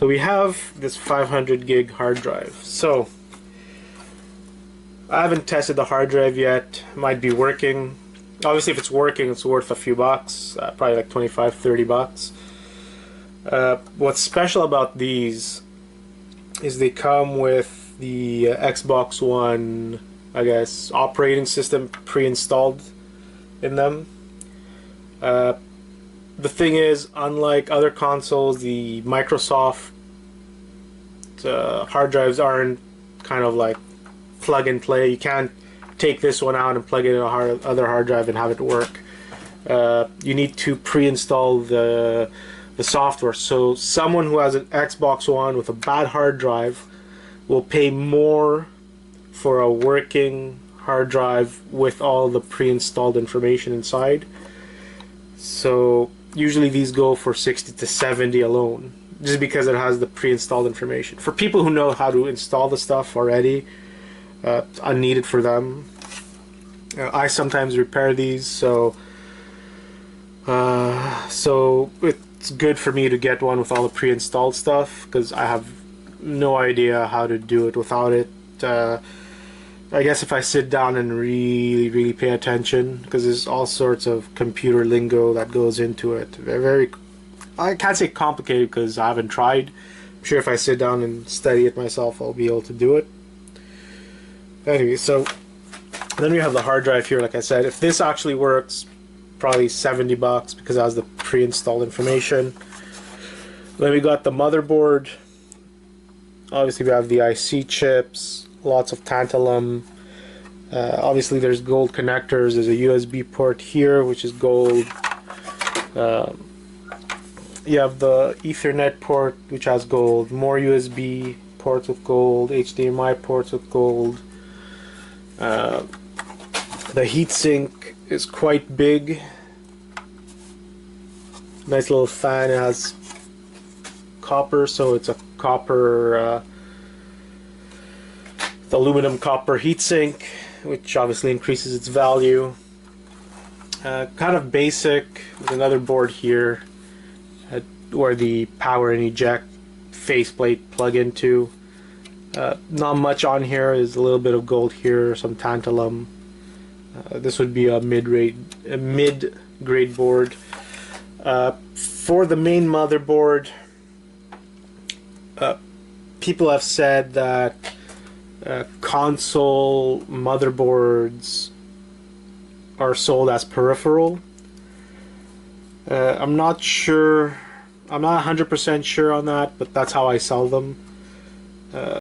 So we have this 500 gig hard drive. So I haven't tested the hard drive yet. Might be working. Obviously, if it's working, it's worth a few bucks, probably like 25, 30 bucks. What's special about these is they come with the Xbox One, I guess, operating system pre-installed in them. The thing is, unlike other consoles, the Microsoft hard drives aren't kind of like plug and play. You can't take this one out and plug it in a other hard drive and have it work. You need to pre-install the software. So someone who has an Xbox One with a bad hard drive will pay more for a working hard drive with all the pre-installed information inside. So usually these go for 60 to 70 alone, just because it has the pre-installed information. For people who know how to install the stuff already, unneeded for them. I sometimes repair these, so it's good for me to get one with all the pre-installed stuff, because I have no idea how to do it without it. I guess if I sit down and really pay attention, because there's all sorts of computer lingo that goes into it. I can't say complicated because I haven't tried. I'm sure if I sit down and study it myself, I'll be able to do it. Anyway, so then we have the hard drive here. Like I said, if this actually works, probably 70 bucks because it has the pre-installed information. Then we got the motherboard. Obviously we have the IC chips, lots of tantalum. Obviously there's gold connectors. There's a USB port here, which is gold. You have the Ethernet port, which has gold. More USB ports with gold. HDMI ports with gold. The heatsink is quite big. Nice little fan. It has copper, so it's a copper, aluminum copper heatsink, which obviously increases its value. Kind of basic. There's another board here where the power and eject faceplate plug into. Not much on here. There's a little bit of gold here, some tantalum. This would be a mid-grade board. For the main motherboard, people have said that console motherboards are sold as peripheral. I'm not sure. I'm not 100% sure on that, but that's how I sell them.